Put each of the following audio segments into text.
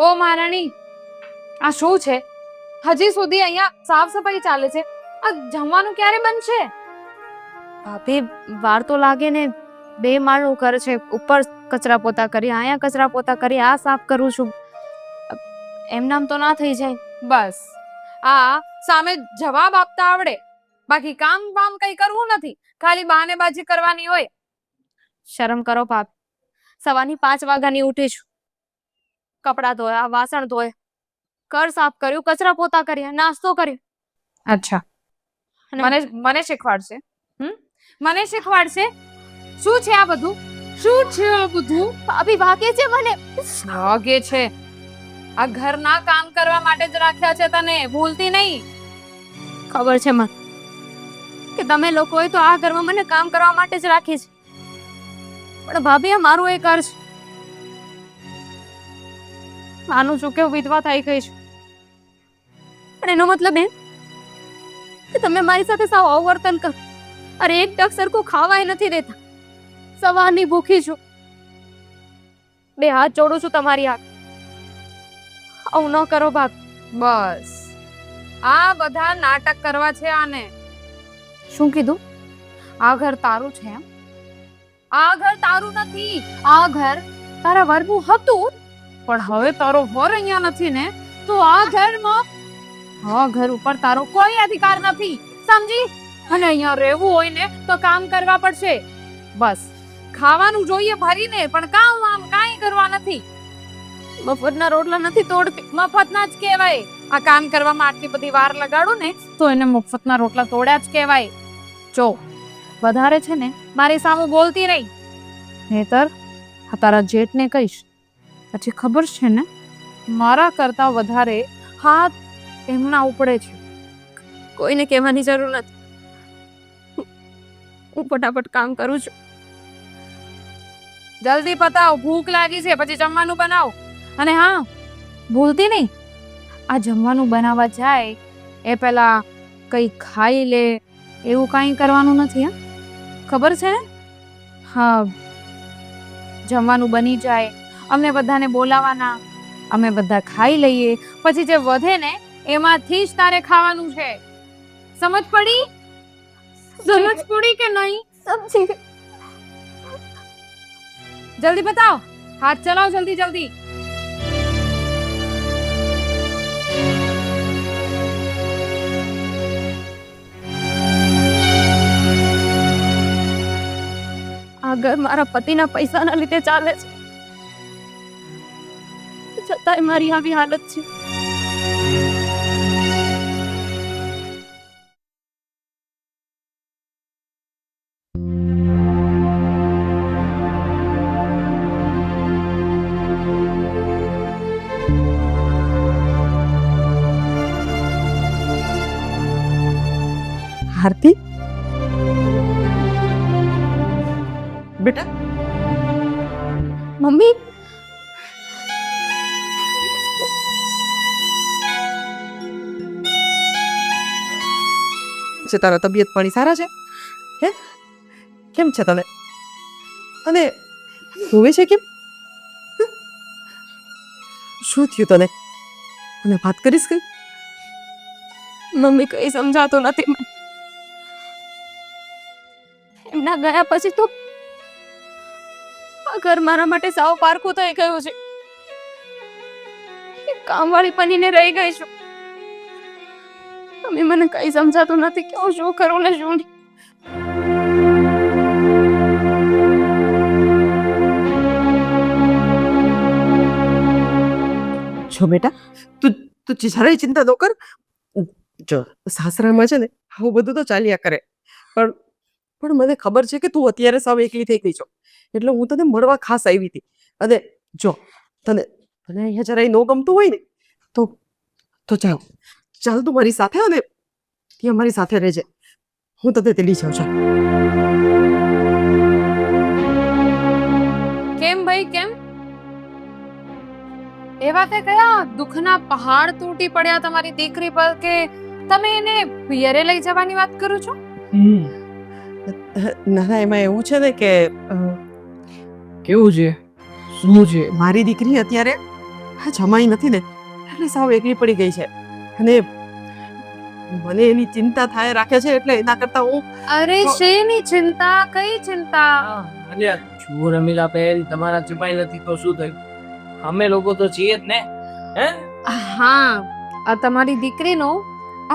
ઓ મહારાણી, આ શું છે? હજી સુધી અહીંયા સાફ સફાઈ ચાલે છે. આ જમવાનું ક્યારે બનશે? ભાભી, વાર તો લાગે ને. 2 માળનું ઘર છે. ઉપર કચરા પોતા કરી, અહીંયા કચરા પોતા કરી, આ સાફ કરું છું. એમ નામ તો ના થઈ જાય. બસ આ સામે જવાબ આપતા આવડે, બાકી કામ કઈ કરવું નથી. ખાલી બહાનેબાજી કરવાની હોય. શરમ કરો ભાભી. સવારની 5 વાગ્યાની ઉઠી છું. કપડાં ધોયા, વાસણ ધોયા, ઘર સાફ કર્યું, કચરા પોતા કર્યા, નાસ્તો કર્યો. અચ્છા, મને શીખવાડશે? મને શીખવાડશે? શું છે આ બધું? શું છે આ બધું? ભાભી, વાગે છે મને. વાગે છે? આ ઘરના કામ કરવા માટે જ રાખ્યા છે તને, ભૂલતી નહીં? ખબર છે મને કે તમે લોકોએ તો આ ઘરમાં મને કામ કરવા માટે જ રાખી છે, પણ ભાભી, આ મારું એક ઘર છે. માનું છું કે હું વિધવા થઈ ગઈ છું, પણ એનો મતલબ એમ કે તમે મારી સાથે સાવ અવર્તન કરો. અરે, એક ટક સરખું ખાવાય નથી દેતા. સવારની ભૂખી છું. 2 હાથ જોડું છું તમારી આગળ. આવું ન કરો ભાભી. બસ, આ બધા નાટક કરવા છે આને. શું કીધું? આ ઘર તારું છે એમ? આ ઘર તારું નથી. આ ઘર તારા વરનું હતું, પણ હવે તારો વર અહીંયા નથી ને, તો આ ઘર ઉપર તારો કોઈ અધિકાર નથી, સમજી? અને અહીંયા રહેવું હોય ને તો કામ કરવા પડશે. બસ, ખાવાનું જોઈએ ભરીને, પણ કામ કાંઈ કરવા નથી. મફતના રોટલા નથી તોડતી. મફતના જ કહેવાય. આ કામ કરવામાં આટલી બધી વાર લગાડું ને તો એને મફતના રોટલા તોડ્યા જ કહેવાય. જો વધારે છે ને મારી સામે બોલતી રહી, નહીતર આ તારા જેઠને કહીશ. પછી ખબર છે ને, મારા કરતા વધારે હાથ એમના ઉપડે છે. કોઈને કહેવાની જરૂર નથી. હું ફટાફટ કામ કરું છું. જલ્દી પતાવ, ભૂખ લાગી છે. પછી જમવાનું બનાવ. અને હા, ભૂલતી નહીં, આ જમવાનું બનાવવા જાય એ પહેલા કઈ ખાઈ લે એવું કાંઈ કરવાનું નથી. હા, ખબર છે ને? હા, જમવાનું બની જાય, અમને બધાને બોલાવાના, અમે બધા ખાઈ લઈએ, પછી જે વધે ને એમાંથી જ તારે ખાવાનું છે. સમજ પડી? સમજ પડી કે નહીં? સમજી. જલ્દી બતાવ, હાથ ચલાવ, જલ્દી જલ્દી. આ ઘર મારા પતિના પૈસાના લીધે ચાલે છે, છતાંય મારી આવી હાલત છે. આરતી, બેટા, મમ્મી, છે તારા તબિયત પાણી સારા છે? હે, કેમ છે તને? અને રોવે છે કેમ? શું થયું તને? મને વાત કરીશ કઈ? મમ્મી, કઈ સમજાતું નથી મને. એમના ગયા પછી તો આ ઘર મારા માટે સાવ પારખું થઈ ગયું છે. કામવાળી બનીને રહી ગઈ છું. મમ્મી, મને કઈ સમજાતું નથી કે હું શું કરું ને શું નહીં. જો બેટા, તું તું જરાય ચિંતા ન કર. જો સાસરામાં છે ને આવું બધું તો ચાલ્યા કરે, પણ મને ખબર છે કે તું અત્યારે સાવ એકલી થઈ ગઈ છો, એટલે હું તને મળવા ખાસ આવી હતી. અને જો તને અહીંયા જરાય ન ગમતું હોય ને તો ચાલ તું મારી સાથે, અને ત્યાં મારી સાથે રહેજે. હું તને તે લઈ જાઉં છું. કેમ ભાઈ, કેમ? એવા તે કયા દુઃખના પહાડ તૂટી પડ્યા તમારી દીકરી પર કે તમે એને પિયરે લઈ જવાની વાત કરો છો? ના ના, એમાં એવું છે ને કે કેવું છે? શું છે? મારી દીકરી અત્યારે આ જમાઈ નથી ને એટલે સાવ એકલી પડી ગઈ છે અને મને એની ચિંતા થાય રાખે છે એટલે એના કરતા હું અરે શેની ચિંતા? કઈ ચિંતા? અને જુઓ રમીલા બેન, તમારા છુપાઈ નથી તો શું થયું? અમે લોકો તો છીએ જ ને. હે? હા, આ તમારી દીકરીનું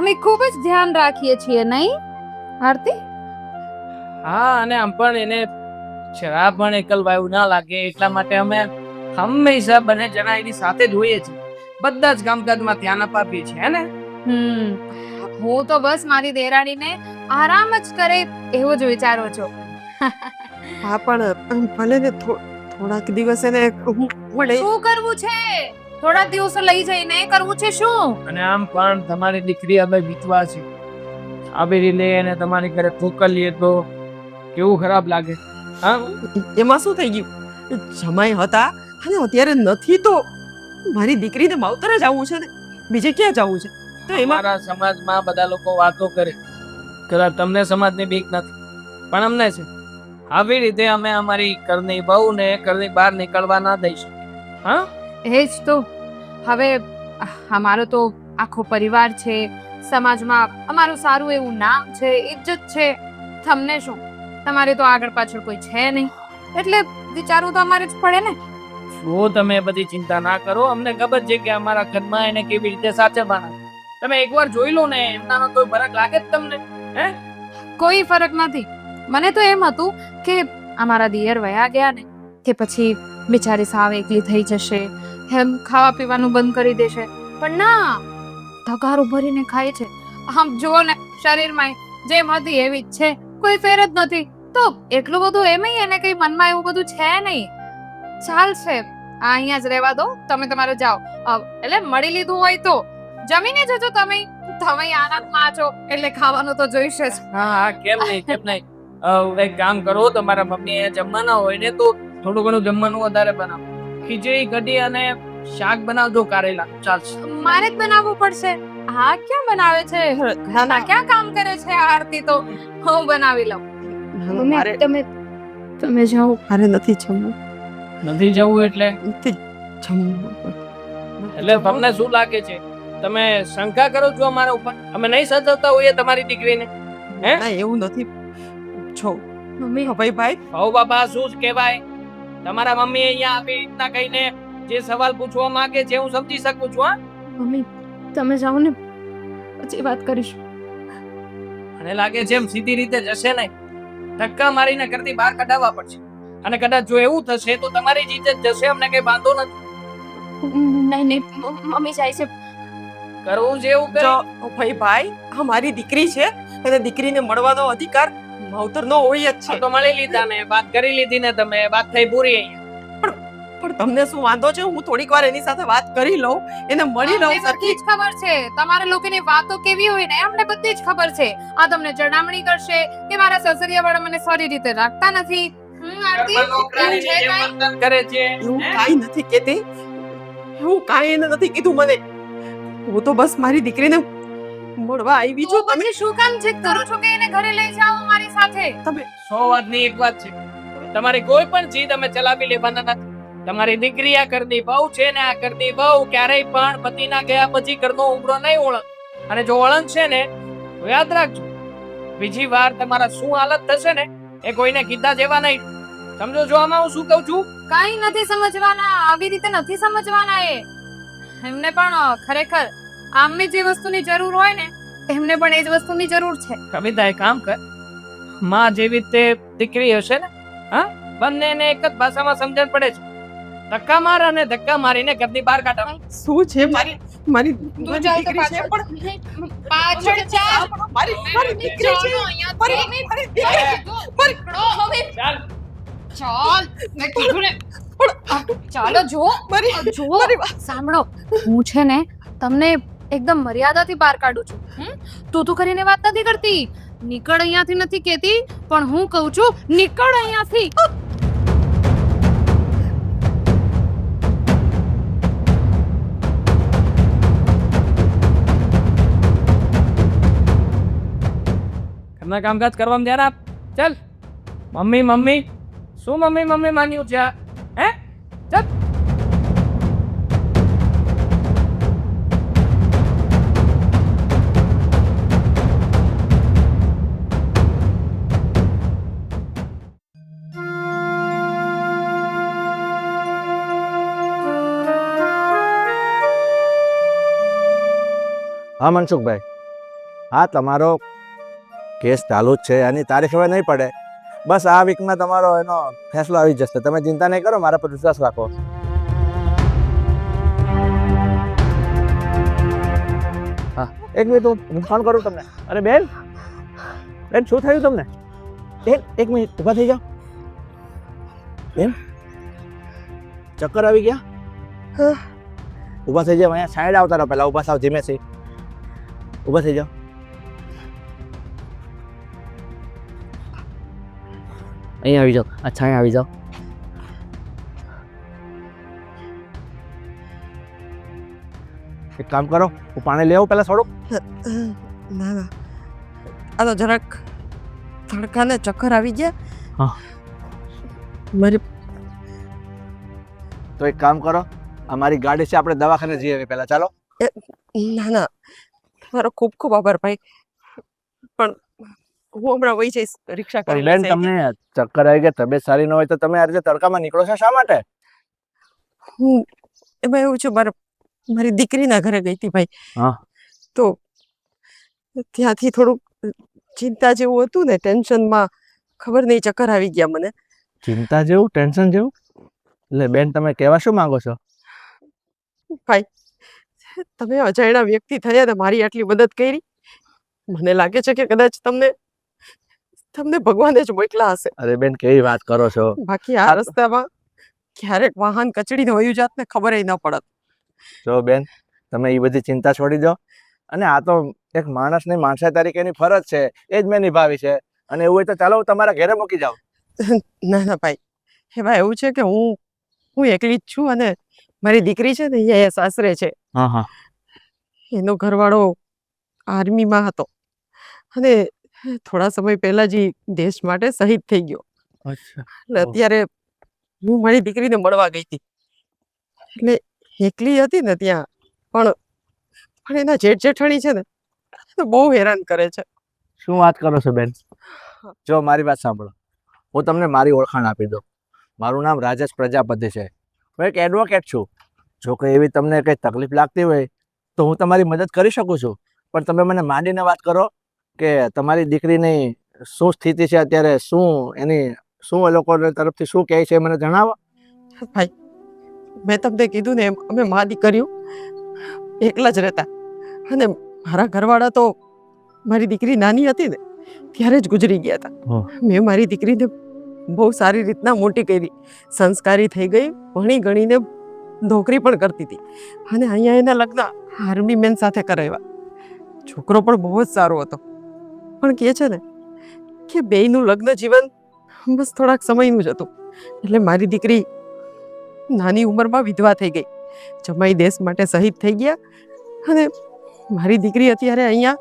અમે ખૂબ જ ધ્યાન રાખીએ છીએ, નહીં આરતી? હા, અને આમ પણ એને જરા પણ એકલવાયું ના લાગે એટલા માટે અમે હંમેશા બંને જણા એની સાથે જ હોઈએ છીએ. બધા જ કામકાજમાં ધ્યાન આપીએ છીએ, હે ને? હું તો બસ મારી દેરાણીને આરામ જ કરે એવું જ વિચારું છું. હા પણ ભલે ને થોડાક દિવસ એને હું લઈ શું કરવું છે? થોડા દિવસો લઈ જઈને કરવું છે શું? અને આમ પણ તમારી દીકરી હવે વિધવા છે. આવી રીતે એને તમારી ઘરે મોકલીએ તો કેવું ખરાબ લાગે. હા, એમાં શું થઈ ગયું? જમાઈ હતા અને અત્યારે નથી તો મારી દીકરીને માવતરે જ આવવું છે ને, બીજે ક્યાં જવું છે? તો એમાં અમારા સમાજમાં બધા લોકો વાતો કરે. કદાચ તમને સમાજની બીક નથી, પણ અમને છે. આવી રીતે અમે અમારી ઘરની બહુને ઘરની બહાર નીકળવા ના દઈશું. હા, એ જ તો. હવે અમારો તો આખો પરિવાર છે, સમાજમાં અમારું સારું એવું નામ છે, ઇજ્જત છે. તમને શું? તમારે તો આગળ પાછળ કોઈ છે નહીં એટલે વિચારવું તો અમારે જ પડે ને. જો તમે બધી ચિંતા ના કરો. અમને ખબર છે કે અમારા ઘરમાં એને કેવી રીતે સાચવવાના. તમે એકવાર જોઈ લો ને, એમનામાં કોઈ ફરક લાગે જ તમને? હે? કોઈ ફરક નથી. મને તો એમ હતું કે અમારા દિયર વયા ગયા ને કે પછી બિચારી સાવ એકલી થઈ જશે, એમ ખાવા પીવાનું બંધ કરી દેશે. પણ ના, ધગારું ભરીને ખાય છે. આમ જુઓ ને, શરીરમાં જેમ હતી એવી જ છે, કોઈ ફેર જ નથી. તો એટલું બધું એમય એને કઈ મનમાં એવું બધું છે નહીં. ચાલશે, આ અહીંયા જ રહેવા દો. તમે તમારે જાઓ. એટલે મળી લીધું હોય તો જમીને જજો. તમે આનંદમાં છો એટલે ખાવાનું તો જોઈશે જ. હા હા, કેમ નહીં, કેમ નહીં. એક કામ કરો, તમારા મમ્મી જમવાના હોય ને તો થોડું ઘણું જમવાનું વધારે બનાવો. ખીચડી કઢી અને શાક બનાવજો, કારેલા. ચાલશે. મારે જ બનાવવું પડશે? હા, ક્યાં બનાવે છે? ના ના ક્યાં કામ કરે છે આ આરતી? તો હું બનાવી લઉં. મારે તમે જાઓ. મારે નથી જમવું, નથી જવું એટલે? નથી જમવું. એટલે તમને શું લાગે છે? તમે શંકા કરો છો અમારા ઉપર? અમે નહીં સજવતા હોઈએ તમારી દીકરીને? હે? ના એવું નથી. છો મમ્મી, ભાઈ હો બાબા, શું જ કહેવાય? તમારા મમ્મી અહીંયા આવી રીતના કહીને જે સવાલ પૂછવા માંગે છે હું સમજી શકું છું. હા, મમ્મી તમે જાઓ ને, પછી વાત કરીશું. મને લાગે છે એમ સીધી રીતે જશે નહીં. ધક્કા મારીને ઘરથી બહાર કઢાવવા પડશે. અને કદાચ જો એવું થશે તો તમારી જ ઇજ્જત જશે. અમને કઈ વાંધો નથી. નહીં નહીં, મમ્મી જાય છે. કરવું છે એવું જો કરો. ભાઈ આ મારી દીકરી છે અને દીકરીને મળવાનો અધિકાર માવતરનો હોય જ આ છે. તો મળી લીધા ને, વાત કરી લીધી ને તમે, વાત થઈ પૂરી અહીંયા. પણ તમને શું વાંધો છે? હું થોડીક વાર એની સાથે વાત કરી લઉં, એને મળી લઉં. અમને બધી જ ખબર છે તમારા લોકોની વાતો કેવી હોય ને, અમને બધી જ ખબર છે. આ તમને જણામણી કરશે કે મારા સસરિયા વાળા મને સારી રીતે રાખતા નથી. આરતી, ઘરમાં નોકરાણીની છે જેમ કાંઈ? વર્તન કરે છે. એવું હે? કાંઈ નથી કેતી. એવું કાંઈ એને નથી કીધું મને. હું તો બસ મારી દીકરીને મળવા આવી તો છું. તમે પછી શું કામ જીદ કરો છો કે એને ઘરે લઈ જાઓ મારી સાથે? તમે 100 વાતની એક વાત છે. તમારી કોઈ પણ જીદ અમે ચલાવી લેવાના નથી. તમારી દીકરી આ ઘરની બહુ છે ને, આ ઘરની બહુ ક્યારેય પણ પતિના ગયા પછી ઘરનો ઉંબરો નહીં ઓળખ. અને જો ઓળખશે ને તો યાદ રાખજો, બીજી વાર તમારા શું હાલત થશે ને એ કોઈને કીધા જેવા નહીં. સમજો છો આમાં હું શું કહું છું? કાઈ નથી સમજવાના. આવી રીતે નથી સમજવાના. એમને પણ ખરેખર આમને જે વસ્તુની જરૂર હોય ને, એમને પણ એ જ વસ્તુની જરૂર છે. કવિતા એક કામ કર, માં જેવી રીતે દીકરી હશે ને, હા, બંનેને એક જ ભાષામાં સમજણ પડે છે. ધક્કા માર અને ધક્કા મારીને ઘરની બહાર કાઢો. શું છે મારી મારી તું મારી ચાલ તો દીકરી છે પાછળ. પણ પાછળ ચાલ. મારી દીકરી છે. મારી દીકરી. ચાલ. ચાલ, મેં કીધું ને. ચાલો જો જો સાંભળો, હું છે ને તમને એકદમ મર્યાદાથી બહાર કાઢું છું. તું કરીને વાત નથી કરતી. નીકળ અહીંયાથી નથી કહેતી, પણ હું કહું છું નીકળ અહીંયાથી. ઘરના કામકાજ કરવામાં ધ્યાન આપ. ચાલ. મમ્મી મમ્મી શું મમ્મી મમ્મી માન્યું છે આ? હે ચાલ. હા મનસુખભાઈ, હા તમારો કેસ ચાલુ જ છે, એની તારીખ હવે નહીં પડે. બસ આ વીકમાં તમારો એનો ફેસલો આવી જશે. તમે ચિંતા નહીં કરો, મારા પર વિશ્વાસ રાખો. હા એક મિનિટ હું ફોન કરું તમને. અરે બેન, બેન શું થયું તમને? બેન એક મિનિટ ઊભા થઈ જાઓ. બેન ચક્કર આવી ગયા? ઊભા થઈ જાઓ, અહીંયા સાઈડ આવતા રહો. પહેલાં ઊભા થાવ ધીમેથી. ઊભા થઈ જાઓ. અહીંયા આવી જાઓ. અચ્છા અહીંયા આવી જાઓ. એક કામ કરો, હું પાણી લેવું પહેલાં થોડુંક. ના ના, આ તો જરાક તડકાને ચક્કર આવી ગયા. હા. મારી તો એક કામ કરો, અમારી ગાડી છે, આપણે દવાખાને જઈએ પહેલાં. ચાલો. ના ના, તમારો ખૂબ ખૂબ આભાર ભાઈ, પણ હું હમણાં વહી જઈશ, રિક્ષા કરી બેન લઈશ. તમને ચક્કર આવી ગયા, તબિયત સારી ન હોય તો તમે આ રીતે તડકામાં નીકળો છો શા માટે? હું એમાં એવું છે, મારી દીકરીના ઘરે ગઈ હતી ભાઈ. હા. તો ત્યાંથી થોડુંક ચિંતા જેવું હતું ને, ટેન્શનમાં ખબર નહીં ચક્કર આવી ગયા મને. ચિંતા જેવું, ટેન્શન જેવું? એટલે બેન તમે કહેવા શું માંગો છો? ભાઈ, તમે અજાણ્યા વ્યક્તિ થયા ને મારી આટલી મદદ કરી. મને લાગે છે કે કદાચ તમને ભગવાને જ મોકલા હશે. અરે બેન કેવી વાત કરો છો? બાકી આ રસ્તામાં ક્યારેક વાહન કચડીને વયું જાત ને ખબર ન પડત. જો બેન તમે એ બધી ચિંતા છોડી દો, અને આ તો એક માણસની માણસાઈ તરીકેની ફરજ છે, એ જ મેં નિભાવી છે. અને એવું હોય તો ચાલો હું તમારા ઘરે મૂકી જાઉં. ના ના ભાઈ, એમાં એવું છે કે હું એકલી જ છું, અને મારી દીકરી છે ને અહીંયા સાસરે છે. હા હા. એનો ઘરવાળો આર્મીમાં હતો, અને થોડા સમય પહેલા જ ઈ દેશ માટે શહીદ થઈ ગયો. અચ્છા. એટલે અત્યારે હું મારી દીકરીને મળવા ગઈ હતી, એટલે એકલી હતી ને ત્યાં. પણ એના જેઠ જેઠાણી છે ને તો બહુ હેરાન કરે છે. શું વાત કરો છો બેન? જો મારી વાત સાંભળો, હું તમને મારી ઓળખાણ આપી દઉં. મારું નામ રાજેશ પ્રજાપતિ છે. હું એક એડવોકેટ છું. જો કંઈ એવી તમને કંઈ તકલીફ લાગતી હોય તો હું તમારી મદદ કરી શકું છું. પણ તમે મને માંડીને વાત કરો કે તમારી દીકરીની શું સ્થિતિ છે અત્યારે, શું એ લોકો તરફથી શું કહે છે, મને જણાવો. ભાઈ, મેં તમને કીધું ને એમ, અમે મા દીકરીઓ એકલા જ રહેતા, અને મારા ઘરવાળા તો મારી દીકરી નાની હતી ને ત્યારે જ ગુજરી ગયા હતા. મેં મારી દીકરીને બહુ સારી રીતના મોટી કરી, સંસ્કારી થઈ ગઈ, ભણી ગણીને નોકરી પણ કરતી હતી, અને અહીંયા એના લગ્ન આર્મી મેન સાથે કરાવ્યા. છોકરો પણ બહુ જ સારો હતો, પણ કહે છે ને કે બેયનું લગ્ન જીવન બસ થોડાક સમયનું જ હતું. એટલે મારી દીકરી નાની ઉંમરમાં વિધવા થઈ ગઈ, જમાઈ દેશ માટે શહીદ થઈ ગયા, અને મારી દીકરી અત્યારે અહીંયા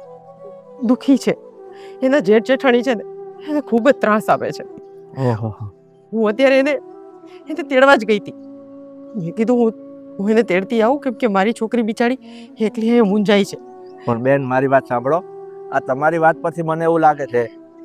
દુઃખી છે. એના જેઠ જેઠાણી છે ને એને ખૂબ જ ત્રાસ આપે છે. હું અત્યારે એને તેડવા જ ગઈ હતી. મેં કીધું હું એને તેડતી આવું, કેમ કે મારી છોકરી બિચારી એકલી અહીંયા મૂંઝાઈ છે. પણ બેન મારી વાત સાંભળો, આ તમારી વાત પરથી મને એવું લાગે છે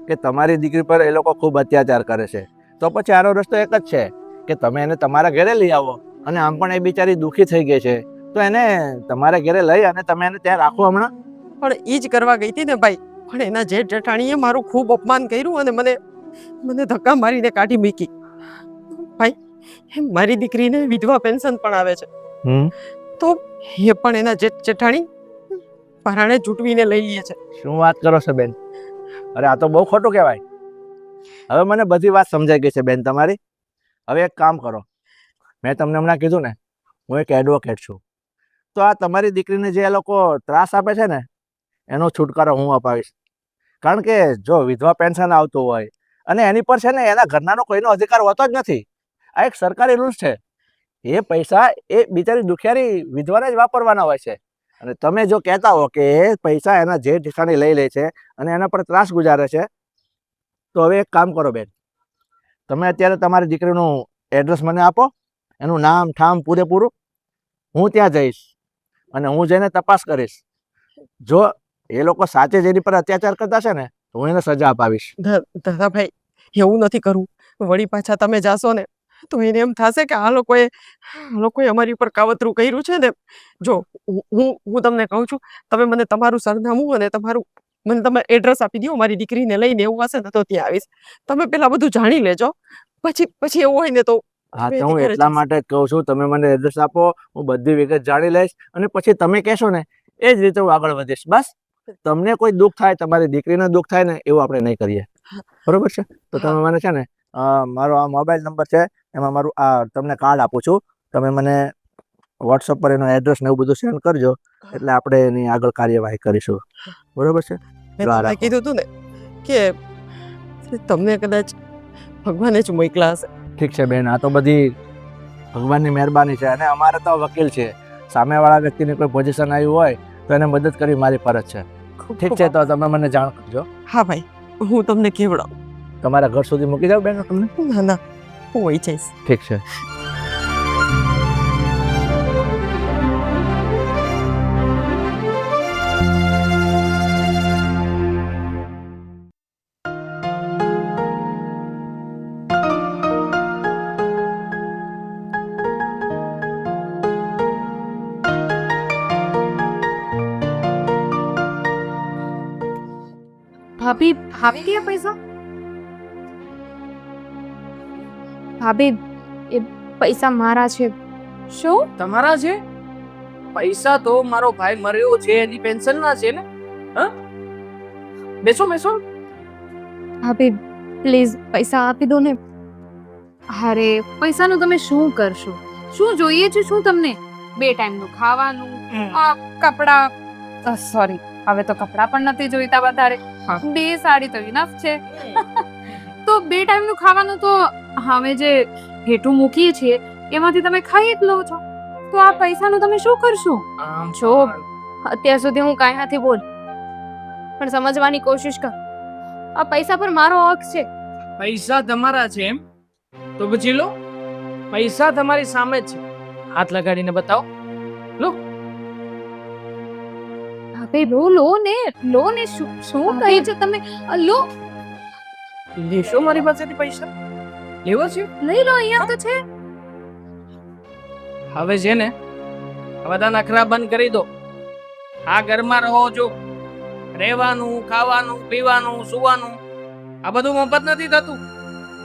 કે તમારી દીકરી પર એ લોકો ખૂબ અત્યાચાર કરે છે. તો પછી આનો રસ્તો એક જ છે કે તમે એને તમારા ઘરે લઈ આવો, અને આમ પણ એ બિચારી દુઃખી થઈ ગઈ છે, તો એને તમારા ઘરે લઈ અને તમે એને ત્યાં રાખો હમણાં. પણ એ જ કરવા ગઈ હતી ને ભાઈ, પણ એના જેઠ જેઠાણીએ મારું ખૂબ અપમાન કર્યું, અને મને ધક્કા મારીને કાઢી મૂકી. ભાઈ, મારી દીકરીને વિધવા પેન્શન પણ આવે છે, તો એ પણ એના જેઠ જેઠાણી પરાણે ચૂંટવીને લઈ લે છે. શું વાત કરો છો બેન? અરે આ તો બહુ ખોટું કહેવાય. હવે મને બધી વાત સમજાઈ ગઈ છે બેન તમારી. હવે એક કામ કરો, મેં તમને હમણાં કીધું ને હું એક એડવોકેટ છું, તો આ તમારી દીકરીને જે એ લોકો ત્રાસ આપે છે ને એનો છુટકારો હું અપાવીશ. કારણ કે જો વિધવા પેન્શન આવતું હોય અને એની પર છે ને એના ઘરનાનો કોઈનો અધિકાર હોતો જ નથી. આ એક સરકારી રૂલ્સ છે. એ પૈસા એ બિચારી દુખિયારી વિધવાને જ વાપરવાના હોય છે. અને તમે જો કહેતા હો કે એ પૈસા એના જેઠ જેઠાણી લઈ લે છે અને એના પર ત્રાસ ગુજારે છે, તો હવે એક કામ કરો બેન, તમે અત્યારે તમારી દીકરીનું એડ્રેસ મને આપો, એનું નામ ઠામ પૂરેપૂરું. હું ત્યાં જઈશ અને હું જઈને તપાસ કરીશ. જો એ લોકો સાચે જ એની પર અત્યાચાર કરતા છે ને તો હું એને સજા અપાવીશ. દાદાભાઈ, એવું નથી કરવું. વળી પાછા તમે જાશો ને તો એને એમ થશે કે આ લોકોએ અમારી ઉપર કાવતરું કર્યું છે ને. જો હું તમને કહું છું, તમે મને તમારું સરનામું અને તમે એડ્રેસ આપી દો. મારી દીકરીને લઈને એવું હશે ને તો ત્યાં આવીશ. તમે પેલા બધું જાણી લેજો, પછી એવું હોય ને તો. હા, તો હું એટલા માટે જ કહું છું, તમે મને એડ્રેસ આપો, હું બધી વિગત જાણી લઈશ અને પછી તમે કહેશો ને એ જ રીતે હું આગળ વધીશ. બસ તમને કોઈ દુઃખ થાય, તમારી દીકરીને દુઃખ થાય ને એવું આપણે નહીં કરીએ, બરોબર છે? તો તમે મને છે ને મારો આ મોબાઈલ નંબર છે, એમાં મારું આ તમને કાર્ડ આપું છું. તમે મને વોટ્સઅપ પર એનો એડ્રેસ ને એવું બધું સેન્ડ કરજો, એટલે આપણે એની આગળ કાર્યવાહી કરીશું, બરોબર છે? મેં તમને કીધું હતું ને કે તમને કદાચ ભગવાને જ મોકલા હશે. ઠીક છે બેન, આ તો બધી ભગવાનની મહેરબાની છે અને અમારે તો વકીલ છે. સામેવાળા વ્યક્તિની કોઈ પોઝિશન આવી હોય તો એને મદદ કરવી મારી ફરજ છે. ઠીક છે, તો તમે મને જાણ કરજો. હા ભાઈ, હું તમને કેવડાવું. તમારા ઘર સુધી મૂકી જાવ બેન તમને? ના, હું વહી જઈશ. ઠીક છે. ભાભી આપી દે પૈસા. ભાભી, એ પૈસા મારા છે. શું તમારા છે? પૈસા તો મારો ભાઈ મર્યો છે એની પેન્શન ના છે ને. હા, બેસો. ભાભી પ્લીઝ પૈસા આપી દો ને. અરે પૈસાનું તમે શું કરશો? શું જોઈએ છે? શું તમને? 2 ટાઈમનું ખાવાનું, કપડા, સોરી હવે તો કપડા પણ નથી જોઈતા વધારે. 2 સાડી તો ઇનફ છે. તો 2 ટાઈમનું ખાવાનું તો હવે જે હેઠું મૂકીએ છીએ એમાંથી તમે ખાઈ જ લો છો. તો આ પૈસાનું તમે શું કરશો? જો અત્યાર સુધી હું કાંઈ નથી બોલ, પણ સમજવાની કોશિશ કર. આ પૈસા પર મારો હક છે. પૈસા તમારા છે એમ? તો પછી લો, પૈસા તમારી સામે જ છે. હાથ લગાડીને બતાવો. લો. ભાભી લો ને. શું કહી છે તમે? લો. લેશો મારી પાસેથી પૈસા? લેવો છે? લઈ લો, અહીંયા તો છે. હવે છે ને આ બધા નખરા બંધ કરી દો. આ ઘરમાં રહો છો, રહેવાનું, ખાવાનું, પીવાનું, સુવાનું આ બધું મફત નથી થતું.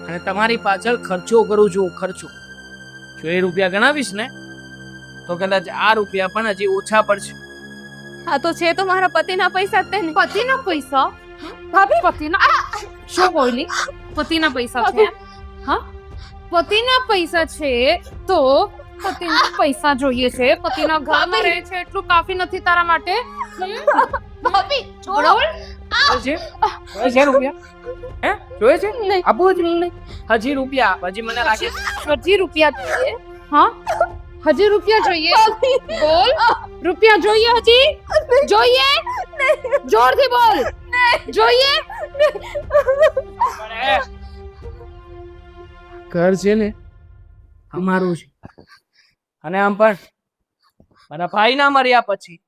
અને તમારી પાછળ ખર્ચો કરું છું, ખર્ચો. જો એ રૂપિયા ગણાવીશ ને તો કદાચ આ રૂપિયા પણ હજી ઓછા પડશે. આ તો છે તો મારા પતિના પૈસા જ તેને. પતિના પૈસા? ભાભી, પતિના શું બોલી? પતિના પૈસા છે? હા, પતિના પૈસા છે તો પતિના પૈસા જોઈએ છે. પતિના ઘરમાં રહે છે એટલું કાફી નથી તારા માટે? ભાભી છોડો. જોઈએ છે રૂપિયા? હે, જોઈએ છે? આપો જ નહીં. હજી રૂપિયા, હજી મને લાગે હજી રૂપિયા જોઈએ? હા, હજી રૂપિયા જોઈએ? બોલ, રૂપિયા જોઈએ? હજી જોઈએ? જોરથી બોલ. જોઈએ? ઘર છે ને અમારું છે. અને આમ પણ મારા ભાઈ ના મર્યા પછી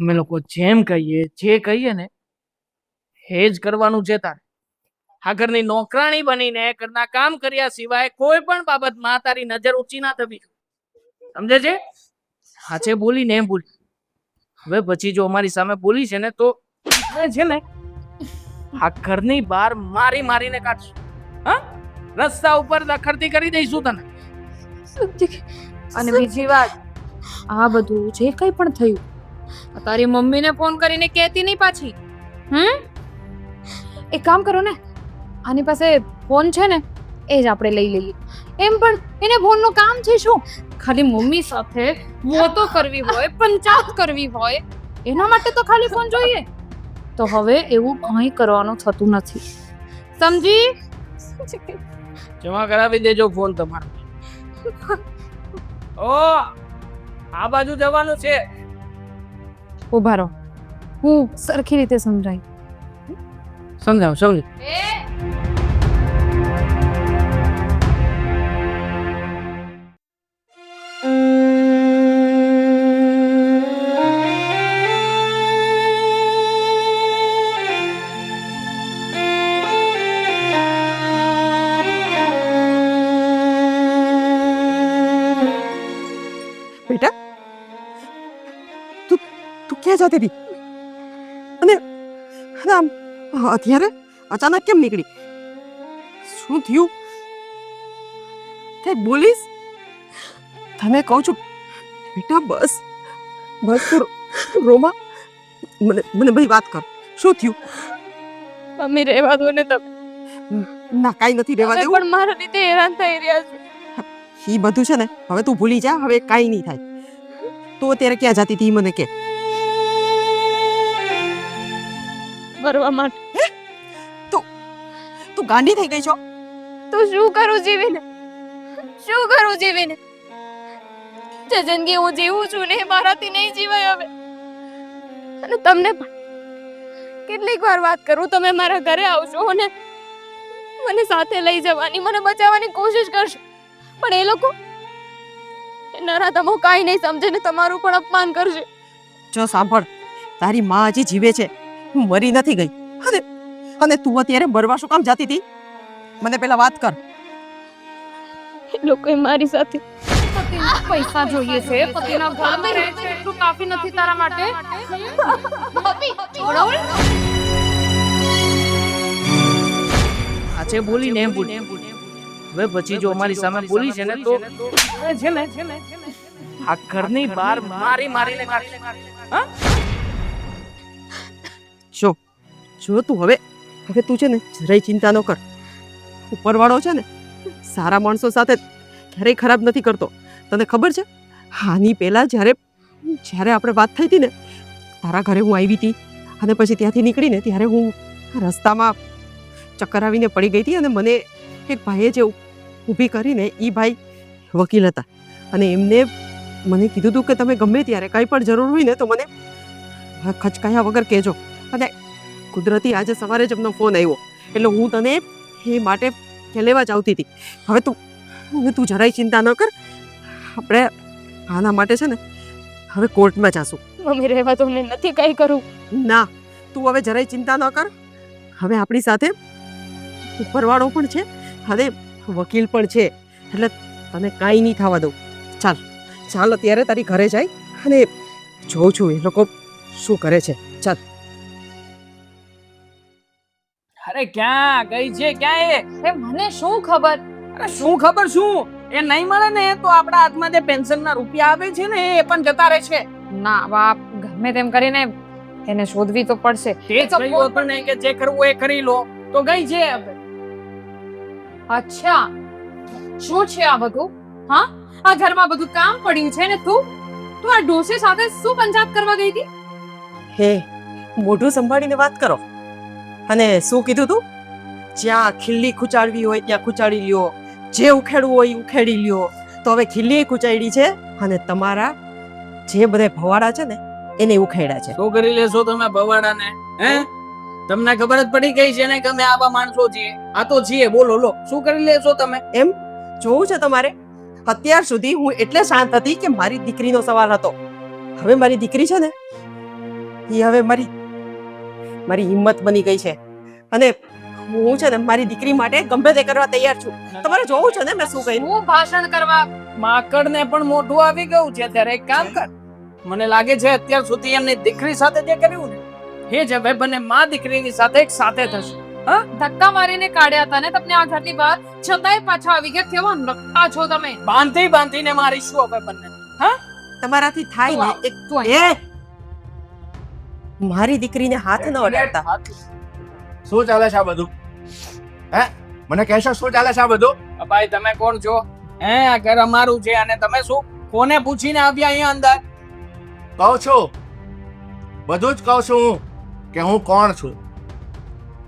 અમે લોકો જેમ કહીએ, જે કહીએ ને એ જ કરવાનું છે તારે. આ ઘરની નોકરાણી બનીને ઘરના કામ કર્યા સિવાય કોઈ પણ બાબતમાં તારી નજર ઊંચી ના થવી. સમજે છે? હાચે બોલી ને એમ બોલી. હવે પછી જો અમારી સામે બોલી છે ને તો છે ને આ ઘરની બહાર મારીને કાઢશું. હા, રસ્તા ઉપર દખડતી કરી દઈશું તને. અને બીજી વાત, આ બધું જે કંઈ પણ થયું તારી મમ્મીને ફોન કરીને કહેતી નહીં પાછી. એક કામ કરો ને, આની પાસે ફોન છે ને એ જ આપણે લઈ લઈએ. એમ પણ એને ફોનનું કામ છે શું? ખાલી મમ્મી સાથે વાતો કરવી હોય, પંચાયત કરવી હોય, એના માટે તો ખાલી ફોન જોઈએ. તો હવે એવું કંઈ કરવાનું થતું નથી, સમજી? જમા કરાવી દેજો ફોન તમારો. ઓ આ બાજુ જવાનું છે. ઉભા રહો, હું સરખી રીતે સમજાય. સમજાવ. બેટા તું તું ક્યાં જતી હતી અને અને આમ અત્યારે અચાનક કેમ નીકળી શું થયું કઈ બોલીશ તને કહું છું બેટા બસ બસ તું રોમા મને મને બધી વાત કર શું થયું મમ્મી રહેવા દો ને તમે ના કાંઈ નથી રહેવા તમે દેવું પણ મારા લીધે હેરાન થઈ રહ્યા છો એ બધું છે ને હવે તું ભૂલી જા હવે કાંઈ નહીં થાય તું અત્યારે ક્યાં જતી હતી ઈ મને કે મરવા માટે તું ગાંડી થઈ ગઈ છો તો શું કરું જીવીને શું કરું જીવીને જે જિંદગી હું જીવું છું ને એ મારાથી નહીં જીવાય હવે અને તમને પણ કેટલીક વાર વાત કરું તમે મારા ઘરે આવશો અને મને સાથે લઈ જવાની મને બચાવવાની કોશિશ કરશો પણ એ લોકો એ નરાધમો કાંઈ નહીં સમજે ને તમારું પણ અપમાન કરશે જો સાંભળ તારી માં હજી જીવે છે હું મરી નથી ગઈ અને અને તું અત્યારે મરવા શું કામ જાતી હતી મને પેલા વાત કર એ લોકોએ મારી સાથે પતિના પૈસા જોઈએ છે પતિના ઘરમાં રહે છે એટલું કાફી નથી તારા માટે આજે બોલીને એમ બોલી હવે પછી જો અમારી સામે બોલી છે ને તો છે ને આ ઘરની બહાર મારીને કાઢી. જો જો તું હવે તું છે ને જરાય ચિંતા ન કર ઉપરવાળો છે ને સારા માણસો સાથે ક્યારેય ખરાબ નથી કરતો તને ખબર છે આની પહેલા જ્યારે આપણે વાત થઈ હતી ને તારા ઘરે હું આવી હતી અને પછી ત્યાંથી નીકળીને ત્યારે હું રસ્તામાં ચક્કર આવીને પડી ગઈ હતી અને મને એક ભાઈએ જે ઊભી કરીને એ ભાઈ વકીલ હતા અને એમને મને કીધું હતું કે તમે ગમે ત્યારે કંઈ પણ જરૂર હોય ને તો મને ખચકાયા વગર કહેજો અને કુદરતી આજે સવારે જ એમનો ફોન આવ્યો એટલે હું તને એ માટે લેવા જ આવતી હતી હવે તું જરાય ચિંતા ન કર આપણે આના માટે છે ને હવે કોર્ટમાં જાશું મમ્મી રહેવા દો ને નથી કંઈ કરું ના તું હવે જરાય ચિંતા ન કર હવે આપણી સાથે ઉપરવાળો પણ છે અને વકીલ પણ છે એટલે તને કાંઈ નહીં થવા દઉં ચાલ અત્યારે તારી ઘરે જાય અને જોઉં છું એ લોકો શું કરે છે ચાલ અરે ક્યાં ગઈ છે ક્યાં એ મને શું ખબર અરે શું ખબર શું એ નહીં મળે ને તો આપણા હાથમાં જે પેન્શનના રૂપિયા આવે છે ને એ પણ જતા રહેશે. ના બાપ ગમે તેમ કરીને એને શોધવી તો પડશે તે જ કહ્યું હતું ને કે જે કરવું એ કરી લો તો ગઈ છે હવે. અચ્છા શું છે આ બધું હા આ ઘરમાં બધું કામ પડ્યું છે ને તું આ ડોસી સાથે શું પંચાયત કરવા ગઈ હતી હે મોઢું સંભાળીને વાત કરો અને શું કીધું તું જ્યાં ખીલ્લી ખૂંચાડવી હોય ત્યાં ખૂંચાડી લ્યો જે ઉખેડવું હોય એ ઉખેડી લ્યો તો હવે ખીલ્લી ખૂંચાડી છે અને તમારા જે બધા ભવાડા છે ને એને ઉખેડ્યા છે શું કરી લેશો તમે ભવાડાને હે તમને ખબર જ પડી ગઈ છે ને કે અમે આવા માણસો છીએ આ તો છીએ બોલો લો શું કરી લેશો તમે એમ જોવું છે તમારે અત્યાર સુધી હું એટલે શાંત હતી કે મારી દીકરીનો સવાલ હતો હવે મારી દીકરી છે ને એ હવે મારી હિંમત બની ગઈ છે અને હું છે ને મારી દીકરી માટે ગમે તે કરવા તૈયાર છું તમારે જોવું છે ને મેં શું કહ્યું હું ભાષણ કરવા માકડને પણ મોઢું આવી ગયું છે ત્યારે એક કામ કર મને લાગે છે અત્યાર સુધી એમની દીકરી સાથે જે કર્યું ને એ જ હવે બંને માં દીકરીની સાથે એક સાથે થશે. ધક્કા મારીને કાઢ્યા હતા ને તમને આ ઘરની બહાર છતાંય પાછા આવી ગયા કેવા નકટા છો તમે બાંધીને મારીશું હવે બંને. તમારાથી થાય ને એક તું એ મારી દીકરીને હાથ ન અડાડતા શું ચાલે છે આ બધું હે મને કહેશો શું ચાલે છે આ બધું ભાઈ તમે કોણ છો હે આ ઘર અમારું છે અને તમે શું કોને પૂછીને આવ્યા અહીંયા અંદર કહું છું બધું જ કહું છું હું કે હું કોણ છું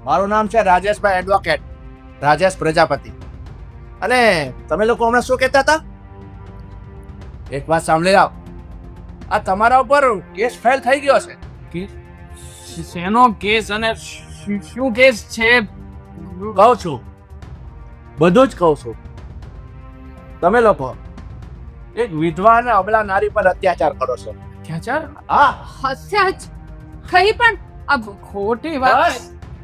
મારું નામ છે રાજેશભાઈ એડવોકેટ રાજેશ પ્રજાપતિ અને તમે લોકો હમણાં શું કહેતા હતા એક વાત સાંભળી લાવ આ તમારા ઉપર કેસ ફાઇલ થઈ ગયો છે શેનો કેસ અને શું કેસ છે? કહું છું, બધું જ કહું છું. તમે લોકો એક વિધવા અને અબલા નારી પર અત્યાચાર કરો છો. અત્યાચાર? હા, હસ્યા જ કઈ પણ ખોટી વાત છે.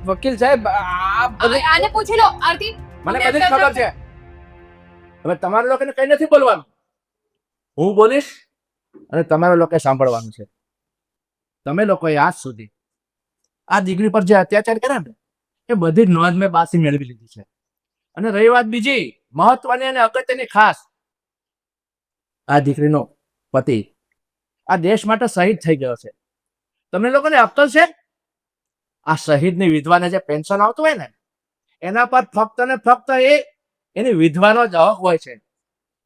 વકીલ સાહેબ, આને પૂછી લો આરતી. મને બધી જ ખબર છે. હવે તમારા લોકોને કઈ નથી બોલવાનું. હું બોલીશ અને તમારા લોકોએ સાંભળવાનું છે. તમે લોકોએ આજ સુધી આ દીકરી પર જે અત્યાચાર કર્યા ને એ બધી જ નોંધ મેં પાછી મેળવી લીધી છે. અને રહી વાત બીજી મહત્વની અને અગત્યની ખાસ, આ દીકરીનો પતિ આ દેશ માટે શહીદ થઈ ગયો છે. તમને લોકોને અક્કલ છે? આ શહીદની વિધવાને જે પેન્શન આવતું હોય ને એના પર ફક્ત ને ફક્ત એની વિધવાનો જ હક હોય છે.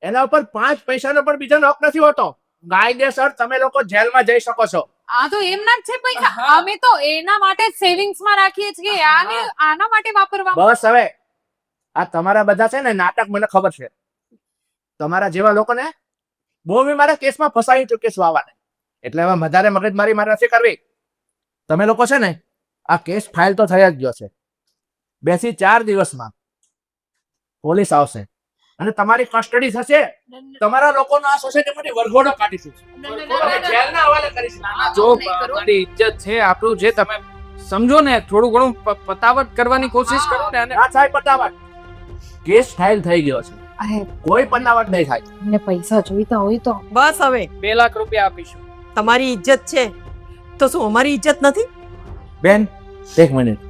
એના ઉપર 5 પૈસાનો પણ બીજાનો હક નથી હોતો. કાયદેસર તમે લોકો જેલમાં જઈ શકો છો. આ તો એમના જ છે પૈસા. અમે તો એના માટે જ સેવિંગ્સ માં રાખીએ છીએ. આના માટે વાપરવા. બસ હવે આ તમારા બધા છે ને નાટક મને ખબર છે. તમારા જેવા લોકોને બહુ મેં મારા કેસમાં ફસાવી ચૂકીશું આવવાને. એટલે હવે વધારે મગજમારી મારે નથી કરવી. તમે લોકો છે ને આ કેસ ફાઇલ તો થઈ જ ગયો છે. 2 થી 4 દિવસમાં પોલીસ આવશે અને તમારી કસ્ટડી થશે. તમારા લોકોનો આ સોસાયટીમાંથી વરઘોડો કાઢીશું અને જેલના હવાલે કરીશું. જો મારી ઇજ્જત છે, આપણું જે તમે સમજો ને, થોડું ઘણું પતાવટ કરવાની કોશિશ કરો ને. અને ના થાય પતાવટ. કેસ ફાઇલ થઈ ગયો છે. અરે કોઈ પતાવટ નહીં થાય. મને પૈસા જોઈતા હોય તો બસ હવે 2 લાખ રૂપિયા આપીશું. તમારી ઇજ્જત છે તો શું અમારી ઇજ્જત નથી? બેન 1 મિનિટ,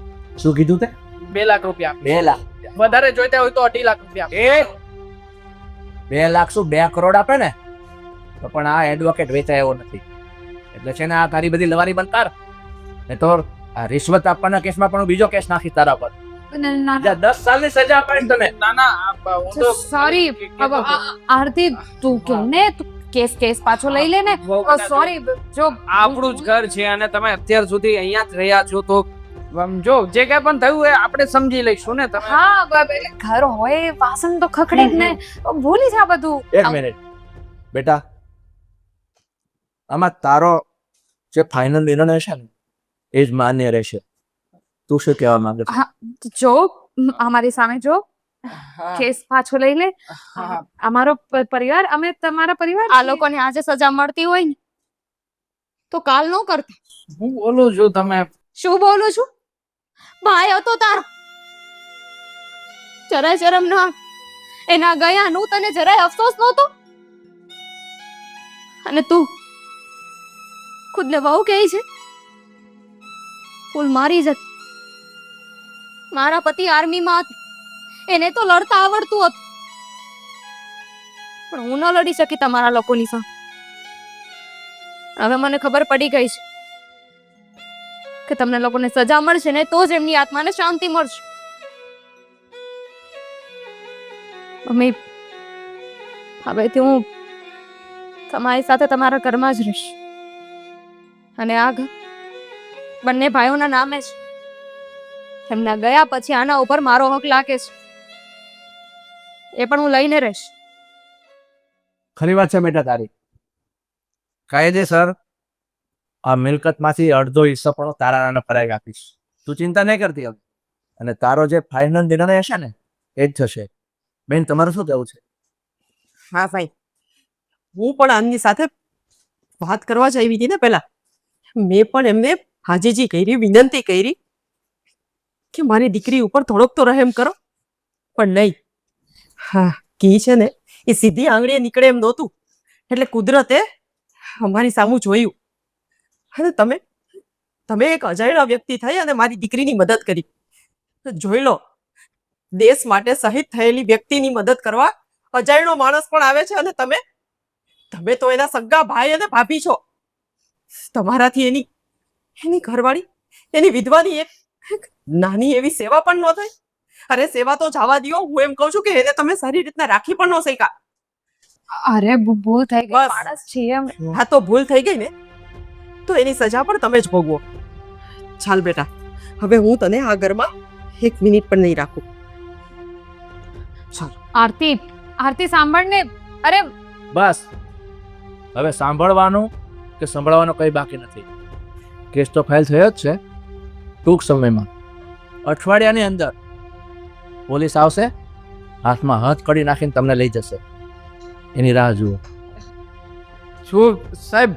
શું કીધું તે? 2 લાખ રૂપિયા 2 લાખ. વધારે જોઈતા હોય તો 2.5 લાખ રૂપિયા. એ 2 લાખ શું 2 કરોડ આપે ને તો પણ આ એડવોકેટ વેચાય એવો નથી. એટલે છે ને આ તારી બધી લવારી બંધ કર. ને તો આ રિશ્વત આપવાના કેસમાં પણ હું બીજો કેસ નાખી તારા પર. જા 10 સાલની સજા અપાઈશ તને. ના ના, હું તો સોરી આરતી, તું કે ને કેસ પાછો લઈ લે ને. સોરી, જો આપણું જ ઘર છે અને તમે અત્યાર સુધી અહીંયા જ રહ્યા છો તો જો જે કઈ પણ થયું એ આપણે સમજી લઈશું ને. તમે હા, ઘર હોય વાસણ તો ખખડે જ ને. ભૂલી જા બધું. 1 મિનિટ બેટા, આમાં તારો જે ફાઇનલ નિર્ણય છે ને એ જ માન્ય રહેશે. તું શું કહેવા માંગે છે? જો અમારી સામે જો કેસ પાછો લઈ લે. અમારો પરિવાર, અમે તમારા પરિવાર. આ લોકોને આજે સજા મળતી હોય ને તો કાલ ન કરતા. હું બોલું છું, તમે શું બોલું છું? ભાઈ હતો તારો, જરાય શરમ ના એના ગયા નું તને જરાય અફસોસ નહોતો? અને તું ખુદને વહુ કહે છે? ફૂલ મારી જતી. મારા પતિ આર્મીમાં હતા, એને તો લડતા આવડતું હતું, પણ હું ન લડી શકી તમારા લોકોની સામે. હવે મને ખબર પડી ગઈ છે કે તમને લોકોને સજા મળશે ને તો જ એમની આત્માને શાંતિ મળશે. મમ્મી, હવેથી હું તમારી સાથે તમારા ઘરમાં જ રહીશ અને આ ઘર બંને ભાઈઓના નામે છે. એમના ગયા પછી આના ઉપર મારો હક લાગે છે, એ પણ હું લઈને રહીશ. ખરી વાત છે બેટા તારી. કાયદેસર આ મિલકતમાંથી અડધો હિસ્સો પણ તારા નામે ફરાઈ આપીશ. તું ચિંતા નહીં કરતી હવે. અને તારો જે ફાઇનલ નિર્ણય હશે ને એ જ થશે. બેન, તમારું શું કહેવું છે? હા ભાઈ, હું પણ આમની સાથે વાત કરવા જ આવી હતી ને પહેલા. મેં પણ એમને હાજીજી કરી, વિનંતી કરી કે મારી દીકરી ઉપર થોડોક તો રહેમ કરો, પણ નહીં. હા, કી છે ને એ સીધી આંગળીએ નીકળે એમ નહોતું. એટલે કુદરતે અમારી સામું જોયું અને તમે એક અજાણ્યા વ્યક્તિ થઈ અને મારી દીકરીની મદદ કરી. જોઈ લો, દેશ માટે શહીદ થયેલી વ્યક્તિની મદદ કરવા અજાણ્યો માણસ પણ આવે છે અને તમે તો એના સગા ભાઈ અને ભાભી છો. તમારાથી એની ઘરવાળી, એની વિધવાની એક નાની એવી સેવા પણ ન થઈ. અરે સેવા તો જવા દ્યો, હું એમ કહું છું કે એને તમે સારી રીતના રાખી પણ ન શક્યા. અરે ભૂલ થઈ ગઈ, બસ. માણસ છીએ અમે. હા, તો ભૂલ થઈ ગઈ ને તો એની સજા પણ તમે જ ભોગવો. ચાલ બેટા, હવે હું તને આ ઘરમાં 1 મિનિટ પણ નહીં રાખું. આરતી સાંભળ ને. અરે બસ હવે સાંભળવાનું કે સંભળવાનું કંઈ બાકી નથી. કેસ તો ફાઇલ થયો જ છે. ટૂંક સમયમાં અઠવાડિયાની અંદર પોલીસ આવશે, હાથમાં હાથ કડી નાખીને તમને લઈ જશે. એની રાહ જુઓ. શું સાહેબ